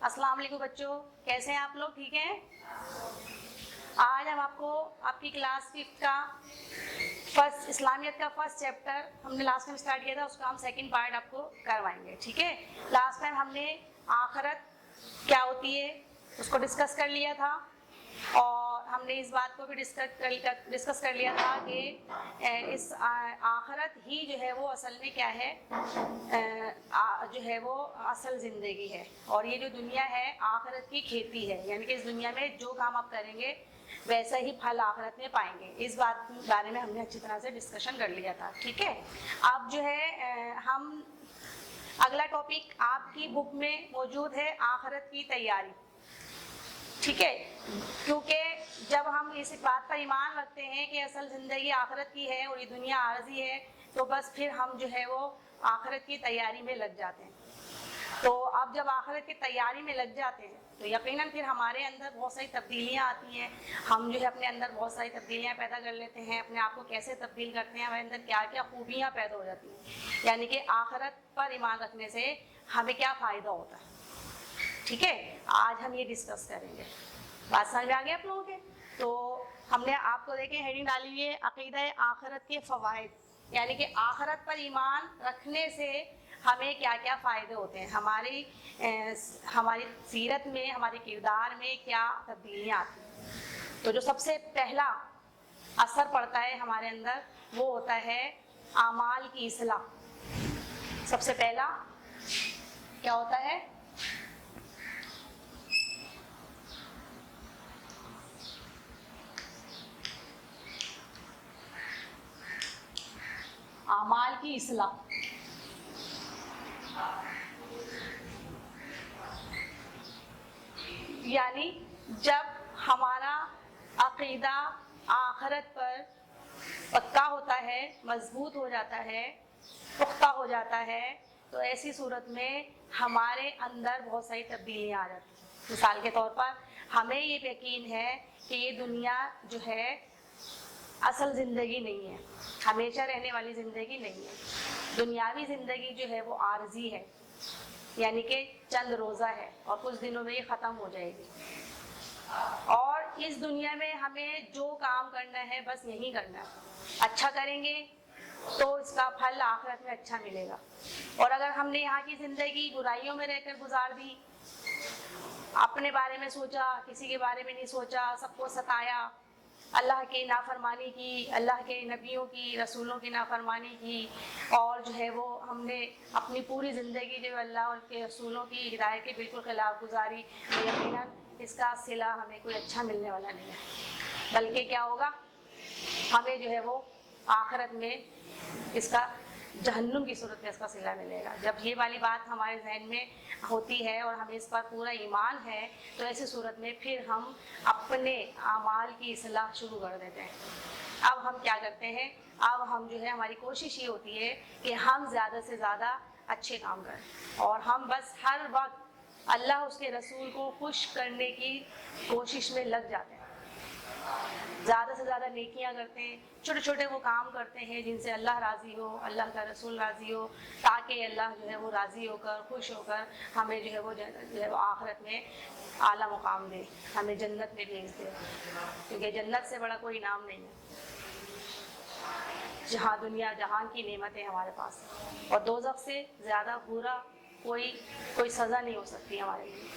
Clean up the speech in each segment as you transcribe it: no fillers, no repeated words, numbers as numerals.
السلام علیکم بچوں، کیسے ہیں آپ لوگ؟ ٹھیک ہیں؟ آج ہم آپ کو آپ کی کلاس 5 کا فرسٹ اسلامیت کا فرسٹ چیپٹر ہم نے لاسٹ ٹائم اسٹارٹ کیا تھا، اس کا ہم سیکنڈ پارٹ آپ کو کروائیں گے. ٹھیک ہے؟ لاسٹ ٹائم ہم نے آخرت کیا ہوتی ہے اس کو ڈسکس کر لیا تھا، اور ہم نے اس بات کو بھی ڈسکس کر لیا تھا کہ اس آخرت ہی جو ہے وہ اصل میں کیا ہے، جو ہے وہ اصل زندگی ہے، اور یہ جو دنیا ہے آخرت کی کھیتی ہے، یعنی کہ اس دنیا میں جو کام آپ کریں گے ویسا ہی پھل آخرت میں پائیں گے. اس بات کے بارے میں ہم نے اچھی طرح سے ڈسکشن کر لیا تھا. ٹھیک ہے؟ اب جو ہے ہم اگلا ٹاپک آپ کی بک میں موجود ہے آخرت کی تیاری. ٹھیک ہے؟ کیونکہ جب ہم اس بات پر ایمان رکھتے ہیں کہ اصل زندگی آخرت کی ہے اور یہ دنیا عارضی ہے، تو بس پھر ہم جو ہے وہ آخرت کی تیاری میں لگ جاتے ہیں. تو اب جب آخرت کی تیاری میں لگ جاتے ہیں تو یقیناً پھر ہمارے اندر بہت ساری تبدیلیاں آتی ہیں. ہم جو ہے اپنے اندر بہت ساری تبدیلیاں پیدا کر لیتے ہیں. اپنے آپ کو کیسے تبدیل کرتے ہیں، ہمارے اندر کیا کیا خوبیاں پیدا ہو جاتی ہیں، یعنی کہ آخرت پر ایمان رکھنے سے ہمیں کیا فائدہ ہوتا ہے. ٹھیک ہے؟ آج ہم یہ ڈسکس کریں گے. بات سمجھ میں آ گئی آپ لوگوں کے؟ تو ہم نے آپ کو دیکھیں ہیڈنگ ڈالی ہوئی ہے عقیدہ آخرت کے فوائد، یعنی کہ آخرت پر ایمان رکھنے سے ہمیں کیا کیا فائدے ہوتے ہیں، ہماری سیرت میں، ہمارے کردار میں کیا تبدیلیاں آتی ہیں. تو جو سب سے پہلا اثر پڑتا ہے ہمارے اندر وہ ہوتا ہے اعمال کی اصلاح. سب سے پہلا کیا ہوتا ہے؟ اعمال کی اصلاح. یعنی جب ہمارا عقیدہ آخرت پر پکا ہوتا ہے، مضبوط ہو جاتا ہے، پختہ ہو جاتا ہے، تو ایسی صورت میں ہمارے اندر بہت ساری تبدیلیاں آ جاتی ہیں. مثال کے طور پر ہمیں یہ یقین ہے کہ یہ دنیا جو ہے اصل زندگی نہیں ہے، ہمیشہ رہنے والی زندگی نہیں ہے. دنیاوی زندگی جو ہے وہ عارضی ہے، یعنی کہ چند روزہ ہے اور کچھ دنوں میں یہ ختم ہو جائے گی. اور اس دنیا میں ہمیں جو کام کرنا ہے بس یہی کرنا ہے. اچھا کریں گے تو اس کا پھل آخرت میں اچھا ملے گا، اور اگر ہم نے یہاں کی زندگی برائیوں میں رہ کر گزار دی، اپنے بارے میں سوچا، کسی کے بارے میں نہیں سوچا، سب کو ستایا، اللہ کی نافرمانی کی، اللہ کے نبیوں کی، رسولوں کی نافرمانی کی، اور جو ہے وہ ہم نے اپنی پوری زندگی جو اللہ اور کے رسولوں کی ہدایت کے بالکل خلاف گزاری، تو یقیناً اس کا صلہ ہمیں کوئی اچھا ملنے والا نہیں ہے، بلکہ کیا ہوگا، ہمیں جو ہے وہ آخرت میں اس کا جہنم کی صورت میں اس کا صلہ ملے گا. جب یہ والی بات ہمارے ذہن میں ہوتی ہے اور ہمیں اس پر پورا ایمان ہے، تو ایسی صورت میں پھر ہم اپنے اعمال کی اصلاح شروع کر دیتے ہیں. اب ہم کیا کرتے ہیں، اب ہم جو ہے ہماری کوشش یہ ہوتی ہے کہ ہم زیادہ سے زیادہ اچھے کام کریں، اور ہم بس ہر وقت اللہ اس کے رسول کو خوش کرنے کی کوشش میں لگ جاتے ہیں. زیادہ سے زیادہ نیکیاں کرتے ہیں، چھوٹے چھوٹے وہ کام کرتے ہیں جن سے اللہ راضی ہو، اللہ کا رسول راضی ہو، تاکہ اللہ جو ہے وہ راضی ہو کر، خوش ہو کر ہمیں جو ہے وہ آخرت میں اعلیٰ مقام دے، ہمیں جنت میں بھیج دے. کیونکہ جنت سے بڑا کوئی انعام نہیں ہے، جہاں دنیا جہان کی نعمتیں ہمارے پاس ہیں، اور دوزخ سے زیادہ برا کوئی سزا نہیں ہو سکتی ہمارے لیے،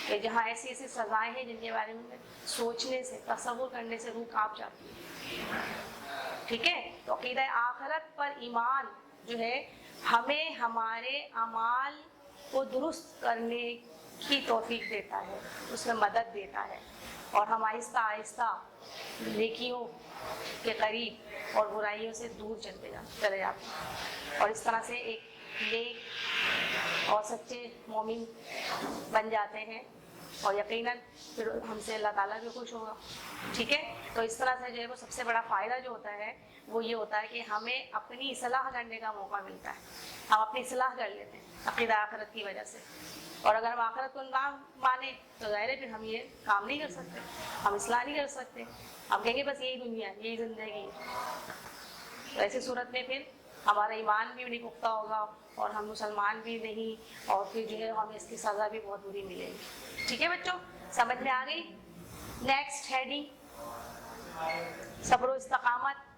کہ جہاں ایسی ایسی سزائیں ہیں جن کے بارے میں سوچنے سے، تصور کرنے سے روح کانپ جاتی ہے. ٹھیک ہے؟ تو عقیدہ آخرت پر ایمان جو ہے ہمیں ہمارے اعمال کو درست کرنے کی توفیق دیتا ہے، اس میں مدد دیتا ہے، اور ہم آہستہ آہستہ نیکیوں کے قریب اور برائیوں سے دور چلے جاتے ہیں، اور اس طرح سے ایک نیک اور سچے مومن بن جاتے ہیں، اور یقیناً پھر ہم سے اللہ تعالیٰ بھی خوش ہوگا. ٹھیک ہے؟ تو اس طرح سے جو ہے وہ سب سے بڑا فائدہ جو ہوتا ہے وہ یہ ہوتا ہے کہ ہمیں اپنی اصلاح کرنے کا موقع ملتا ہے. ہم اپنی اصلاح کر لیتے ہیں عقیدہ آخرت کی وجہ سے، اور اگر ہم آخرت کو نہ مانیں تو ظاہر ہے پھر ہم یہ کام نہیں کر سکتے، ہم اصلاح نہیں کر سکتے. ہم کہیں گے بس یہی دنیا، یہی زندگی ہے. تو ایسی صورت میں پھر ہمارا ایمان بھی نہیں پختہ ہوگا اور ہم مسلمان بھی نہیں، اور پھر جو ہے ہمیں اس کی سزا بھی بہت بری ملے گی. ٹھیک ہے بچوں، سمجھ میں آ گئی؟ نیکسٹ ہیڈنگ صبر و استقامت.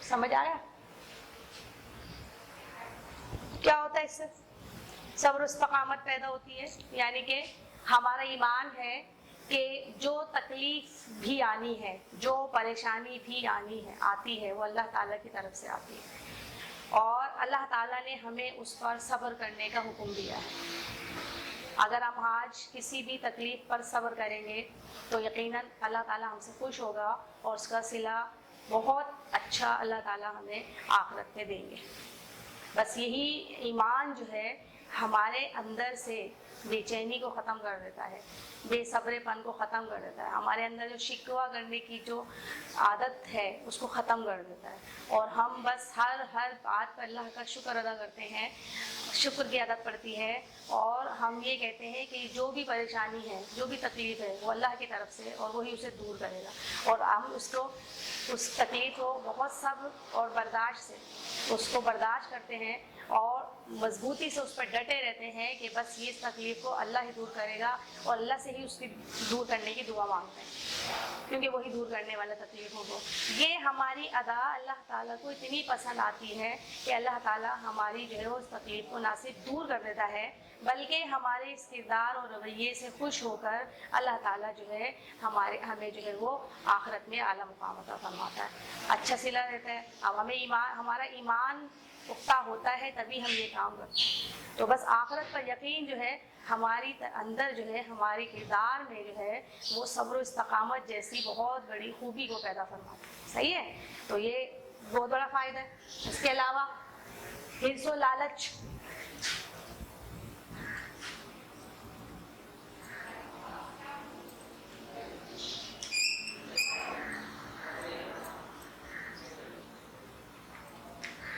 سمجھ آیا کیا ہوتا ہے اس سے؟ صبر و استقامت پیدا ہوتی ہے، یعنی کہ ہمارا ایمان ہے کہ جو تکلیف بھی آنی ہے، جو پریشانی بھی آتی ہے وہ اللہ تعالیٰ کی طرف سے آتی ہے، اور اللہ تعالیٰ نے ہمیں اس پر صبر کرنے کا حکم دیا ہے. اگر ہم آج کسی بھی تکلیف پر صبر کریں گے تو یقیناً اللہ تعالیٰ ہم سے خوش ہوگا اور اس کا صلہ بہت اچھا اللہ تعالیٰ ہمیں آخرت میں دیں گے. بس یہی ایمان جو ہے ہمارے اندر سے بے چینی کو ختم کر دیتا ہے، بے صبرے پن کو ختم کر دیتا ہے، ہمارے اندر جو شکوہ کرنے کی جو عادت ہے اس کو ختم کر دیتا ہے، اور ہم بس ہر بات پر اللہ کا شکر ادا کرتے ہیں، شکر کی عادت پڑتی ہے، اور ہم یہ کہتے ہیں کہ جو بھی پریشانی ہے، جو بھی تکلیف ہے وہ اللہ کی طرف سے، اور وہی اسے دور کرے گا. اور ہم اس تکلیف کو بہت صبر اور برداشت سے اس کو برداشت کرتے ہیں، اور مضبوطی سے اس پر ڈٹے رہتے ہیں کہ بس یہ تکلیف کو اللہ ہی دور کرے گا، اور اللہ سے ہی اس کی دور کرنے کی دعا مانگتے ہیں، کیونکہ وہی دور کرنے والا تکلیفوں کو. یہ ہماری ادا اللہ تعالیٰ کو اتنی پسند آتی ہے کہ اللہ تعالیٰ ہماری جو ہے اس تکلیف کو نہ صرف دور کر دیتا ہے بلکہ ہمارے اس کردار اور رویے سے خوش ہو کر اللہ تعالیٰ جو ہے ہمیں جو ہے وہ آخرت میں اعلیٰ مقام عطا فرماتا ہے، اچھا صلہ دیتا ہے. اب ہمارا ایمان پختہ ہوتا ہے تبھی ہم یہ کام کرتے ہیں. تو بس آخرت پر یقین جو ہے ہماری اندر جو ہے ہمارے کردار میں جو ہے وہ صبر و استقامت جیسی بہت بڑی خوبی کو پیدا فرماتا ہے. صحیح ہے؟ تو یہ بہت بڑا فائدہ ہے. اس کے علاوہ حرص و لالچ.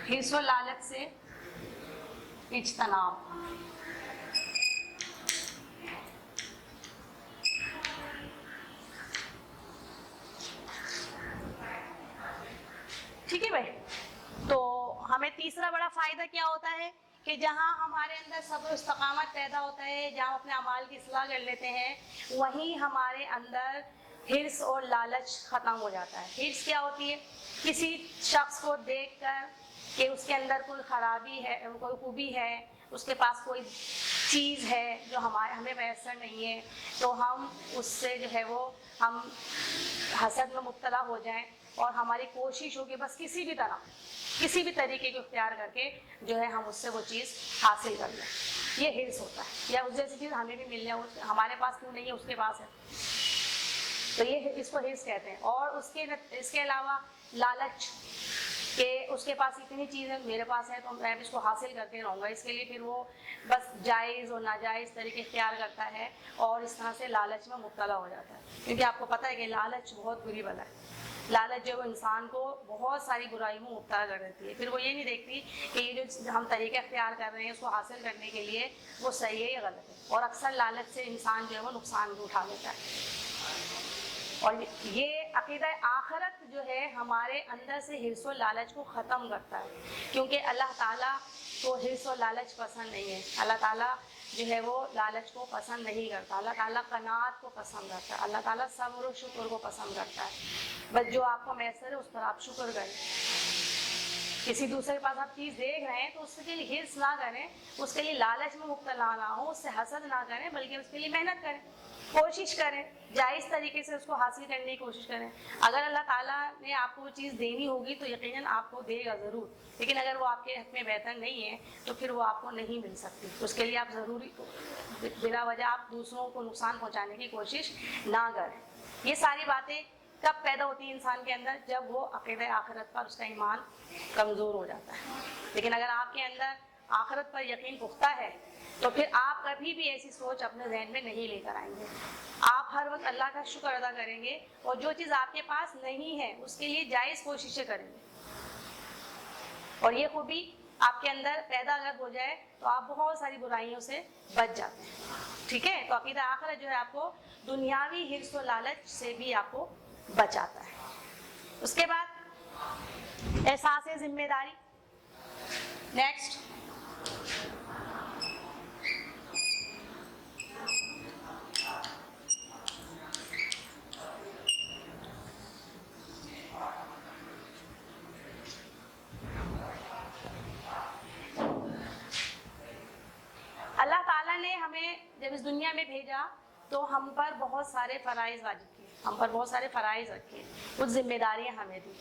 حرص و لالچ سے اجتناب. ٹھیک ہے بھائی؟ تو ہمیں تیسرا بڑا فائدہ کیا ہوتا ہے کہ جہاں ہمارے اندر صبر و استقامت پیدا ہوتا ہے، جہاں اپنے اعمال کی اصلاح کر لیتے ہیں، وہیں ہمارے اندر حرص اور لالچ ختم ہو جاتا ہے. حرص کیا ہوتی ہے؟ کسی شخص کو دیکھ کر کہ اس کے اندر کوئی خرابی ہے، کوئی خوبی ہے، اس کے پاس کوئی چیز ہے جو ہمیں میسر نہیں ہے، تو ہم اس سے جو ہے وہ ہم حسد میں مبتلا ہو جائیں، اور ہماری کوشش ہو کہ بس کسی بھی طرح کسی بھی طریقے کو اختیار کر کے جو ہے ہم اس سے وہ چیز حاصل کر لیں. یہ حرص ہوتا ہے، یا اس جیسی چیز ہمیں بھی مل جائے، ہمارے پاس کیوں نہیں ہے، اس کے پاس ہے. تو یہ اس کو حرص کہتے ہیں. اور اس کے علاوہ لالچ، کہ اس کے پاس اتنی چیزیں میرے پاس ہے تو میں بھی اس کو حاصل کرتے رہوں گا، اس کے لیے پھر وہ بس جائز اور ناجائز طریقے اختیار کرتا ہے، اور اس طرح سے لالچ میں مبتلا ہو جاتا ہے. کیونکہ آپ کو پتہ ہے کہ لالچ بہت بری بلا ہے. لالچ جو انسان کو بہت ساری برائیوں میں مبتلا کر دیتی ہے. پھر وہ یہ نہیں دیکھتی کہ یہ جو ہم طریقے اختیار کر رہے ہیں اس کو حاصل کرنے کے لیے وہ صحیح ہے یا غلط ہے، اور اکثر لالچ سے انسان جو ہے وہ نقصان بھی اٹھا لیتا ہے. اور یہ عقیدہ آخرت جو ہے ہمارے اندر سے حرص و لالچ کو ختم کرتا ہے، کیونکہ اللہ تعالیٰ کو حرص و لالچ پسند نہیں ہے. اللہ تعالیٰ جو ہے وہ لالچ کو پسند نہیں کرتا. اللہ تعالیٰ قناعت کو پسند کرتا ہے. اللہ تعالیٰ صبر و شکر کو پسند کرتا ہے. بس جو آپ کو میسر ہے اس پر آپ شکر کریں. کسی دوسرے کے پاس آپ چیز دیکھ رہے ہیں تو اس کے لیے حرص نہ کریں، اس کے لیے لالچ میں مبتلا نہ ہو، اس سے حسد نہ کریں، بلکہ اس کے لیے محنت کریں، کوشش کریں، جائز طریقے سے اس کو حاصل کرنے کی کوشش کریں. اگر اللہ تعالیٰ نے آپ کو وہ چیز دینی ہوگی تو یقیناً آپ کو دے گا ضرور، لیکن اگر وہ آپ کے حق میں بہتر نہیں ہے تو پھر وہ آپ کو نہیں مل سکتی. اس کے لیے آپ ضروری بلا وجہ آپ دوسروں کو نقصان پہنچانے کی کوشش نہ کریں. یہ ساری باتیں کب پیدا ہوتی ہے انسان کے اندر؟ جب وہ عقیدہ آخرت پر اس کا ایمان کمزور ہو جاتا ہے. لیکن اگر آپ کے اندر آخرت پر یقین پختہ ہے تو پھر آپ کبھی بھی ایسی سوچ اپنے ذہن میں نہیں لے کر آئیں گے. آپ ہر وقت اللہ کا شکر ادا کریں گے اور جو چیز آپ کے پاس نہیں ہے اس کے لیے جائز کوششیں کریں گے. اور یہ خوبی آپ کے اندر پیدا اگر ہو جائے تو آپ بہت ساری برائیوں سے بچ جاتے ہیں. ٹھیک ہے. تو عقیدہ آخرت جو ہے آپ کو دنیاوی حرص و لالچ سے بھی آپ کو بچاتا ہے. اس کے بعد احساس ذمہ داری. نیکسٹ، اللہ تعالیٰ نے ہمیں جب اس دنیا میں بھیجا تو ہم پر بہت سارے فرائض واجب کیے، ہم پر بہت سارے فرائض رکھے، کچھ ذمہ داریاں ہمیں دی.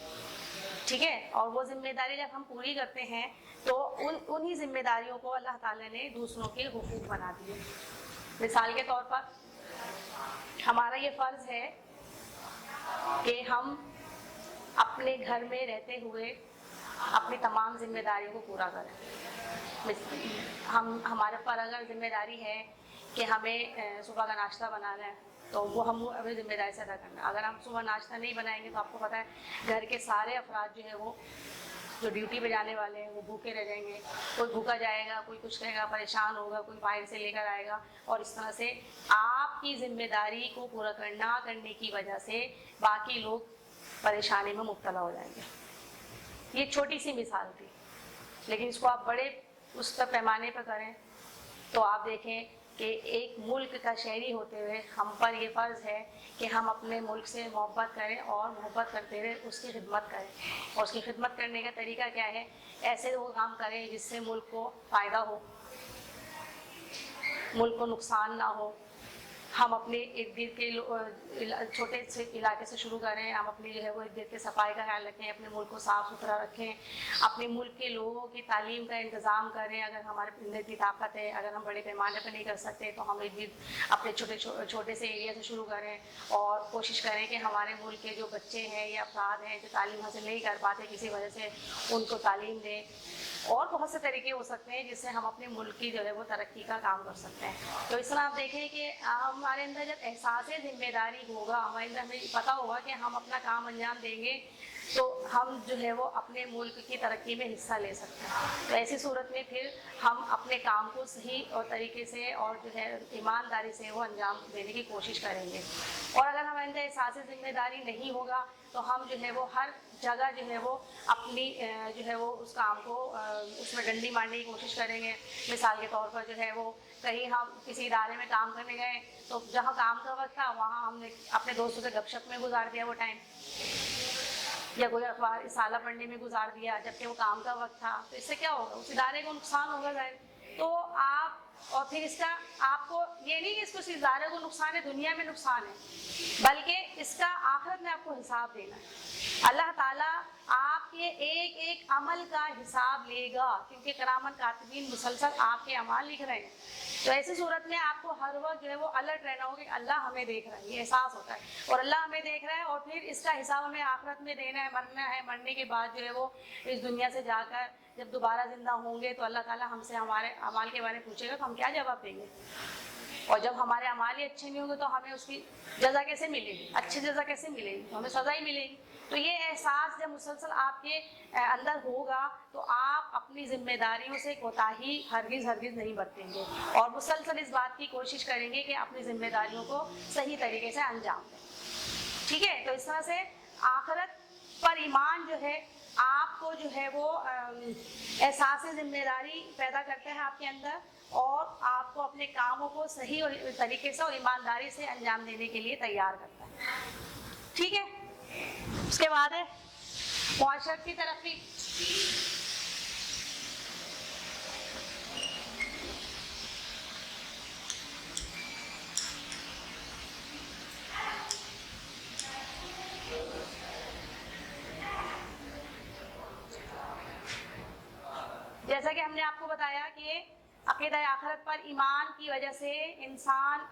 ٹھیک ہے. اور وہ ذمہ داری جب ہم پوری کرتے ہیں تو انہی ذمہ داریوں کو اللہ تعالیٰ نے دوسروں کے حقوق بنا دیے. مثال کے طور پر ہمارا یہ فرض ہے کہ ہم اپنے گھر میں رہتے ہوئے اپنی تمام ذمہ داریوں کو پورا کریں. ہمارے پر اگر ذمہ داری ہے کہ ہمیں صبح کا ناشتہ بنانا ہے تو وہ ہم اپنی ذمہ داری سے ادا کرنا ہے. اگر ہم صبح ناشتہ نہیں بنائیں گے تو آپ کو پتہ ہے گھر کے سارے افراد جو ہے وہ جو ڈیوٹی پہ جانے والے ہیں وہ بھوکے رہ جائیں گے. کوئی بھوکا جائے گا، کوئی کچھ کہے گا، پریشان ہوگا، کوئی باہر سے لے کر آئے گا. اور اس طرح سے آپ کی ذمہ داری کو پورا کرنے کی وجہ سے باقی لوگ پریشانی میں مبتلا ہو جائیں گے. یہ چھوٹی سی مثال تھی، لیکن اس کو آپ بڑے اس پر پیمانے پر کریں تو آپ دیکھیں کہ ایک ملک کا شہری ہوتے ہوئے ہم پر یہ فرض ہے کہ ہم اپنے ملک سے محبت کریں اور محبت کرتے ہوئے اس کی خدمت کریں. اور اس کی خدمت کرنے کا طریقہ کیا ہے؟ ایسے وہ کام کریں جس سے ملک کو فائدہ ہو، ملک کو نقصان نہ ہو. ہم اپنے ارد گرد کے چھوٹے سے علاقے سے شروع کریں. ہم اپنی جو ہے وہ ارد گرد کے صفائی کا خیال رکھیں، اپنے ملک کو صاف ستھرا رکھیں، اپنے ملک کے لوگوں کی تعلیم کا انتظام کریں. اگر ہمارے اندر اتنی طاقت ہے، اگر ہم بڑے پیمانے پر نہیں کر سکتے تو ہم ارد گرد اپنے چھوٹے سے ایریا سے شروع کریں اور کوشش کریں کہ ہمارے ملک کے جو بچے ہیں یا افراد ہیں جو تعلیم حاصل نہیں کر پاتے کسی وجہ سے ان کو تعلیم دیں. اور بہت سے طریقے ہو سکتے ہیں جس سے ہم اپنے ملک کی جو ہے وہ ترقی کا کام کر سکتے ہیں. تو اس طرح آپ دیکھیں کہ ہمارے اندر جب احساس ذمہ داری ہوگا، ہمارے اندر ہمیں پتہ ہوگا کہ ہم اپنا کام انجام دیں گے تو ہم جو ہے وہ اپنے ملک کی ترقی میں حصہ لے سکتے ہیں. تو ایسی صورت میں پھر ہم اپنے کام کو صحیح اور طریقے سے اور جو ہے ایمانداری سے وہ انجام دینے کی کوشش کریں گے. اور اگر ہمارے اندر احساس ذمہ داری نہیں ہوگا تو ہم جو ہے وہ ہر جگہ جو ہے وہ اپنی جو ہے وہ اس کام کو اس میں ڈنڈی مارنے کی کوشش کریں گے. مثال کے طور پر جو ہے وہ کہیں ہم کسی ادارے میں کام کرنے گئے تو جہاں کام کا وقت تھا وہاں ہم نے اپنے دوستوں سے گپ شپ میں گزار دیا وہ ٹائم، یا کوئی اخبار رسالہ پڑھنے میں گزار دیا جبکہ وہ کام کا وقت تھا. تو اس سے کیا ہوگا؟ اس ادارے کو نقصان ہوگا ظاہر. تو آپ اور پھر اس کا آپ کو یہ نہیں کہ اس کو اس ادارے کو نقصان ہے، دنیا میں نقصان ہے، بلکہ اس کا آخرت میں آپ کو حساب دینا ہے. اللہ تعالیٰ آپ کے ایک ایک عمل کا حساب لے گا، کیونکہ کرامن کاتبین مسلسل آپ کے اعمال لکھ رہے ہیں. تو ایسی صورت میں آپ کو ہر وقت جو ہے وہ الرٹ رہنا ہوگا کہ اللہ ہمیں دیکھ رہا ہے. یہ احساس ہوتا ہے اور اللہ ہمیں دیکھ رہا ہے اور پھر اس کا حساب ہمیں آخرت میں دینا ہے. مرنا ہے، مرنے کے بعد جو ہے وہ اس دنیا سے جا کر جب دوبارہ زندہ ہوں گے تو اللہ تعالیٰ ہم سے ہمارے اعمال کے بارے میں پوچھے گا تو ہم کیا جواب دیں گے؟ اور جب ہمارے اعمال ہی اچھے نہیں ہوں گے تو ہمیں اس کی جزا کیسے ملے گی؟ اچھی جزا کیسے ملے گی؟ تو ہمیں سزا ہی ملے گی. تو یہ احساس جب مسلسل آپ کے اندر ہوگا تو آپ اپنی ذمہ داریوں سے کوتاہی ہرگز نہیں برتیں گے اور مسلسل اس بات کی کوشش کریں گے کہ اپنی ذمہ داریوں کو صحیح طریقے سے انجام دیں. ٹھیک ہے. تو اس طرح سے آخرت پر ایمان جو ہے آپ کو جو ہے وہ احساس ذمہ داری پیدا کرتا ہے آپ کے اندر اور آپ کو اپنے کاموں کو صحیح اور طریقے سے اور ایمانداری سے انجام دینے کے لیے تیار کرتا ہے. ٹھیک ہے. اس کے بعد ہے معاشرت کی ترقی. جیسا کہ ہم نے آپ کو بتایا کہ عقیدہ آخرت پر ایمان کی وجہ سے انسان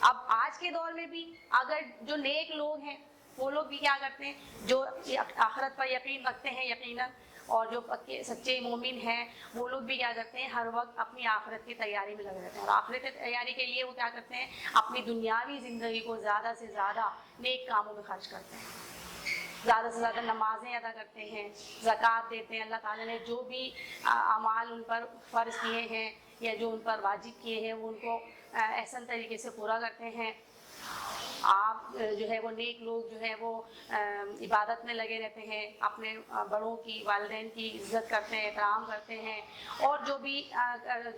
اب آج کے دور میں بھی اگر جو نیک لوگ ہیں وہ لوگ بھی کیا کرتے ہیں, جو آخرت پر یقین رکھتے ہیں یقیناً, اور جو پکے سچے مومن ہیں وہ لوگ بھی کیا کرتے ہیں, ہر وقت اپنی آخرت کی تیاری میں لگے رہتے ہیں. اور آخرت کی تیاری کے لیے وہ کیا کرتے ہیں, اپنی دنیاوی زندگی کو زیادہ سے زیادہ نیک کاموں میں خرچ کرتے ہیں, زیادہ سے زیادہ نمازیں ادا کرتے ہیں, زکوٰۃ دیتے ہیں. اللہ تعالیٰ نے جو بھی اعمال ان پر فرض کیے ہیں یا جو ان پر واجب کیے ہیں وہ ان کو احسن طریقے سے پورا کرتے ہیں. آپ جو ہے وہ نیک لوگ جو ہے وہ عبادت میں لگے رہتے ہیں, اپنے بڑوں کی, والدین کی عزت کرتے ہیں, احترام کرتے ہیں, اور جو بھی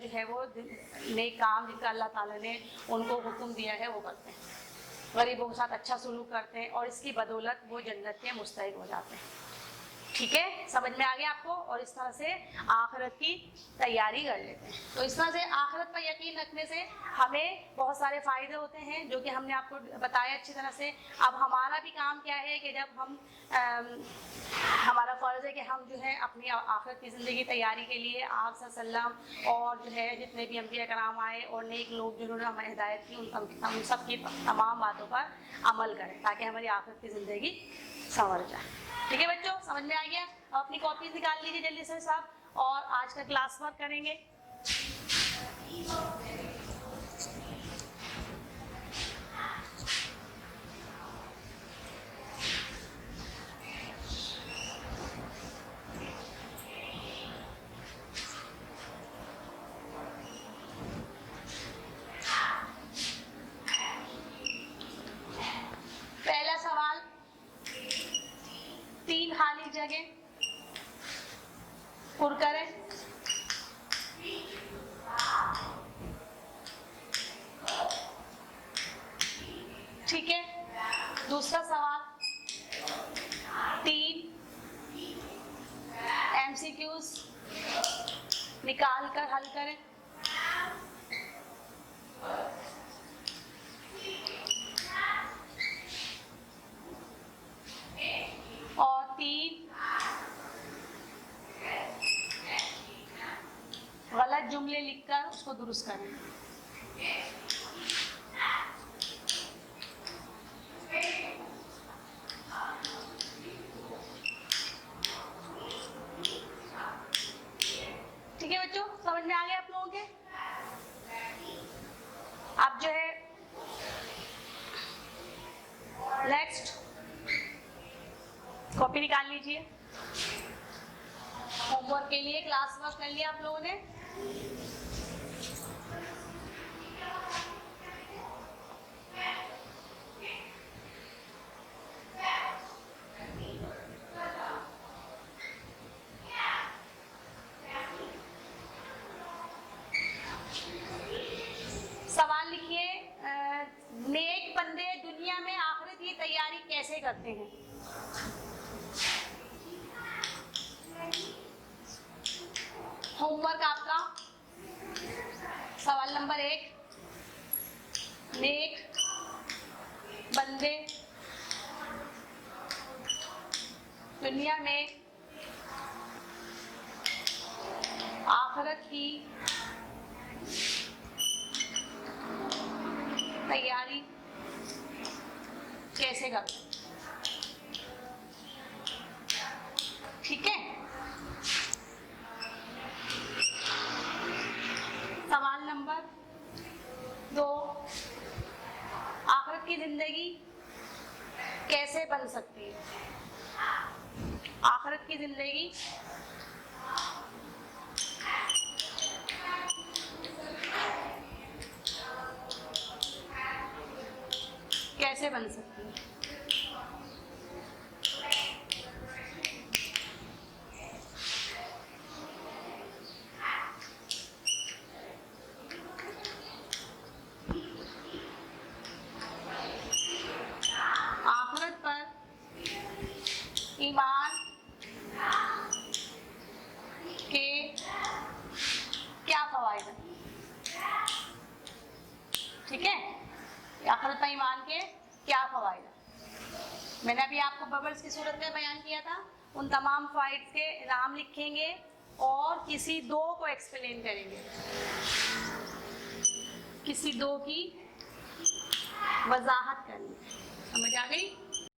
جو ہے وہ نیک کام جن کا اللہ تعالیٰ نے ان کو حکم دیا ہے وہ کرتے ہیں. غریبوں کے ساتھ اچھا سلوک کرتے ہیں, اور اس کی بدولت وہ جنت کے مستحق ہو جاتے ہیں. ٹھیک ہے, سمجھ میں آ گیا آپ کو؟ اور اس طرح سے آخرت کی تیاری کر لیتے ہیں. تو اس طرح سے آخرت پر یقین رکھنے سے ہمیں بہت سارے فائدے ہوتے ہیں جو کہ ہم نے آپ کو بتایا اچھی طرح سے. اب ہمارا بھی کام کیا ہے کہ جب ہم ہمارا فرض ہے کہ ہم جو ہے اپنی آخرت کی زندگی تیاری کے لیے آپ صلی اللہ علیہ وسلم اور جو ہے جتنے بھی انبیاء کرام آئے اور نیک لوگ جنہوں نے ہمیں ہدایت کی ہم سب کی تمام باتوں پر عمل کریں تاکہ ہماری آخرت کی زندگی سنور جائے. ٹھیک ہے بچوں, سمجھ میں آ گیا؟ اب اپنی کاپیز نکال لیجیے جلدی سے صاحب, اور آج کا کلاس ورک کریں گے. پہلا سوال, 3 خالی جگہ پر کریں. ٹھیک ہے, دوسرا سوال 3 MCQs نکال کر حل کریں. اور 3 غلط جملے لکھ کر اس کو درست کریں. ٹھیک ہے بچوں, سمجھ میں آ گیا آپ لوگوں کے؟ اب جو ہے نیکسٹ کاپی نکال لیجیے. ہوم ورک کے لیے کلاس ورک کر لیا آپ لوگوں نے؟ سوال لکھیے, نیک بندے دنیا میں آخرت کی تیاری کیسے کرتے ہیں؟ ہوم ورک آپ کا سوال نمبر 1, نیک بندے دنیا میں آخرت کی تیاری کیسے کرتے ہیں؟ ٹھیک ہے. سوال نمبر 2, آخرت کی زندگی کیسے بن سکتی ہے؟ آخرت کی زندگی کیسے بن سکتی ہے؟ آخرت پر ایمان کے کیا فوائد ہیں؟ ٹھیک ہے, آخرت پر ایمان کے کیا فوائد ہیں؟ میں نے ابھی آپ کو ببلز کی صورت میں بیان کیا تھا. ان تمام فوائد کے نام لکھیں گے اور کسی 2 کو ایکسپلین کریں گے. کسی 2 کی وضاحت کرنی ہے. سمجھ آ گئی؟